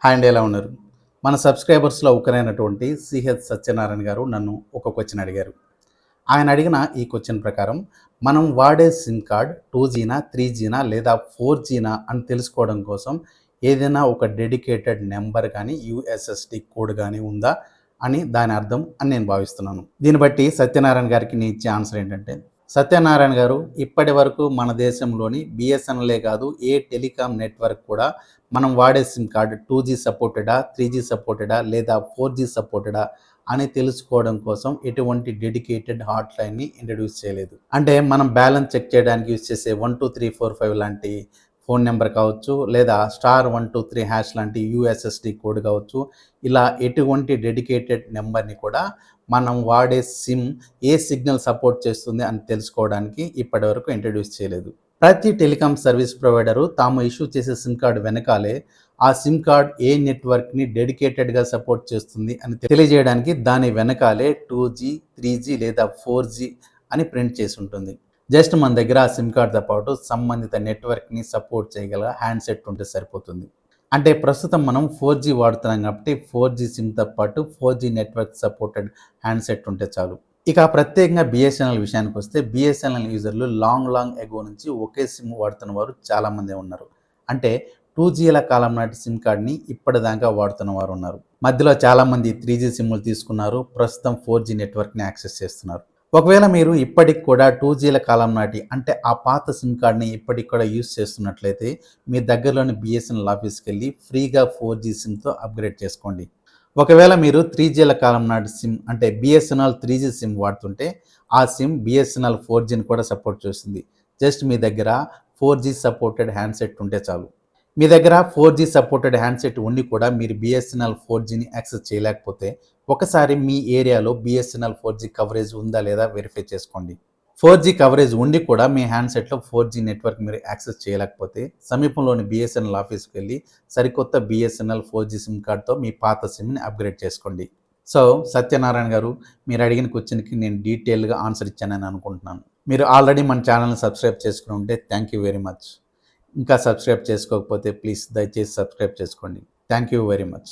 Hi అండి, ఎలా ఉన్నారు? మన సబ్స్క్రైబర్స్‌లో ఒకరైనటువంటి సిహెచ్ సత్యనారాయణ గారు నన్ను ఒక క్వెషన్ అడిగారు. ఆయన అడిగిన ఈ క్వెషన్ ప్రకారం మనం వాడే సిమ్ కార్డ్ 2జీనా, 3జీనా లేదా 4జీనా అని తెలుసుకోవడం కోసం ఏదైనా ఒక డెడికేటెడ్ నెంబర్ గానీ, యూఎస్ఎస్‌డి కోడ్ గానీ ఉందా అని దాని అర్థం అని నేను భావిస్తున్నాను. దీన్ని బట్టి సత్యనారాయణ గారికి నేను ఇచ్చే ఆన్సర్ ఏంటంటే, సత్యనారాయణ గారు ఇప్పటివరకు మన దేశంలోని బిఎస్ఎన్ఎలే కాదు, ఏ టెలికాం నెట్వర్క్ కూడా మనం వాడే సిమ్ కార్డ్ 2జీ సపోర్టెడా, 3జీ సపోర్టెడా లేదా 4జీ సపోర్టెడా అని తెలుసుకోవడం కోసం ఎటువంటి డెడికేటెడ్ హాట్ లైన్ని ఇంట్రడ్యూస్ చేయలేదు. అంటే మనం బ్యాలెన్స్ చెక్ చేయడానికి యూజ్ చేసే 12345 లాంటి ఫోన్ నెంబర్ కావచ్చు, లేదా *123# లాంటి యూఎస్ఎస్డి కోడ్ కావచ్చు, ఇలా ఎటువంటి డెడికేటెడ్ నెంబర్ని కూడా మనం వాడే సిమ్ ఏ సిగ్నల్ సపోర్ట్ చేస్తుంది అని తెలుసుకోవడానికి ఇప్పటివరకు ఇంట్రడ్యూస్ చేయలేదు. ప్రతి టెలికాం సర్వీస్ ప్రొవైడరు తాము ఇష్యూ చేసే సిమ్ కార్డు వెనకాలే ఆ సిమ్ కార్డ్ ఏ నెట్వర్క్ని డెడికేటెడ్గా సపోర్ట్ చేస్తుంది అని తెలియజేయడానికి దాని వెనకాలే 2జీ, 3జీ లేదా 4జీ అని ప్రింట్ చేసి ఉంటుంది. జస్ట్ మన దగ్గర ఆ సిమ్ కార్డ్తో పాటు సంబంధిత నెట్వర్క్ని సపోర్ట్ చేయగల హ్యాండ్సెట్ ఉంటే సరిపోతుంది. అంటే ప్రస్తుతం మనం 4జీ వాడుతున్నాం కాబట్టి 4జీ సిమ్తో పాటు 4జీ నెట్వర్క్ సపోర్టెడ్ హ్యాండ్సెట్ ఉంటే చాలు. ఇక ప్రత్యేకంగా బిఎస్ఎన్ఎల్ విషయానికి వస్తే, బిఎస్ఎన్ఎల్ యూజర్లు లాంగ్ ఎగో నుంచి ఒకే సిమ్ వాడుతున్న వారు చాలామందే ఉన్నారు. అంటే 2జీల కాలం నాటి సిమ్ కార్డ్ని ఇప్పటిదాకా వాడుతున్న వారు ఉన్నారు. మధ్యలో చాలామంది 3జీ సిమ్లు తీసుకున్నారు, ప్రస్తుతం 4జీ నెట్వర్క్ని యాక్సెస్ చేస్తున్నారు. ఒకవేళ మీరు ఇప్పటికి కూడా 2జీల కాలం నాటి అంటే ఆ పాత సిమ్ కార్డ్ని ఇప్పటికి కూడా యూజ్ చేస్తున్నట్లయితే మీ దగ్గరలోని బిఎస్ఎన్ఎల్ ఆఫీస్కి వెళ్ళి ఫ్రీగా 4జీ సిమ్తో అప్గ్రేడ్ చేసుకోండి. ఒకవేళ మీరు 3జీల కాలం నాటి సిమ్ అంటే బిఎస్ఎన్ఎల్ 3జీ సిమ్ వాడుతుంటే ఆ సిమ్ బిఎస్ఎన్ఎల్ 4జీని కూడా సపోర్ట్ చేస్తుంది. జస్ట్ మీ దగ్గర 4జీ సపోర్టెడ్ హ్యాండ్సెట్ ఉంటే చాలు. మీ దగ్గర 4జీ సపోర్టెడ్ హ్యాండ్సెట్ ఉండి కూడా మీరు బిఎస్ఎన్ఎల్ 4జీని యాక్సెస్ చేయలేకపోతే ఒకసారి మీ ఏరియాలో బిఎస్ఎన్ఎల్ 4జీ కవరేజ్ ఉందా లేదా వెరిఫై చేసుకోండి. 4జీ కవరేజ్ ఉండి కూడా మీ హ్యాండ్సెట్లో 4జీ నెట్వర్క్ మీరు యాక్సెస్ చేయలేకపోతే సమీపంలోని బిఎస్ఎన్ఎల్ ఆఫీస్కి వెళ్ళి సరికొత్త బిఎస్ఎన్ఎల్ 4జీ సిమ్ కార్డ్తో మీ పాత సిమ్ని అప్గ్రేడ్ చేసుకోండి. సో సత్యనారాయణ గారు, మీరు అడిగిన క్వశ్చన్కి నేను డీటెయిల్గా ఆన్సర్ ఇచ్చానని అనుకుంటున్నాను. మీరు ఆల్రెడీ మన ఛానల్ని సబ్స్క్రైబ్ చేసుకుని ఉంటే థ్యాంక్ యూ వెరీ మచ్. ఇంకా సబ్స్క్రైబ్ చేసుకోకపోతే ప్లీజ్ దయచేసి సబ్స్క్రైబ్ చేసుకోండి. Thank you very much.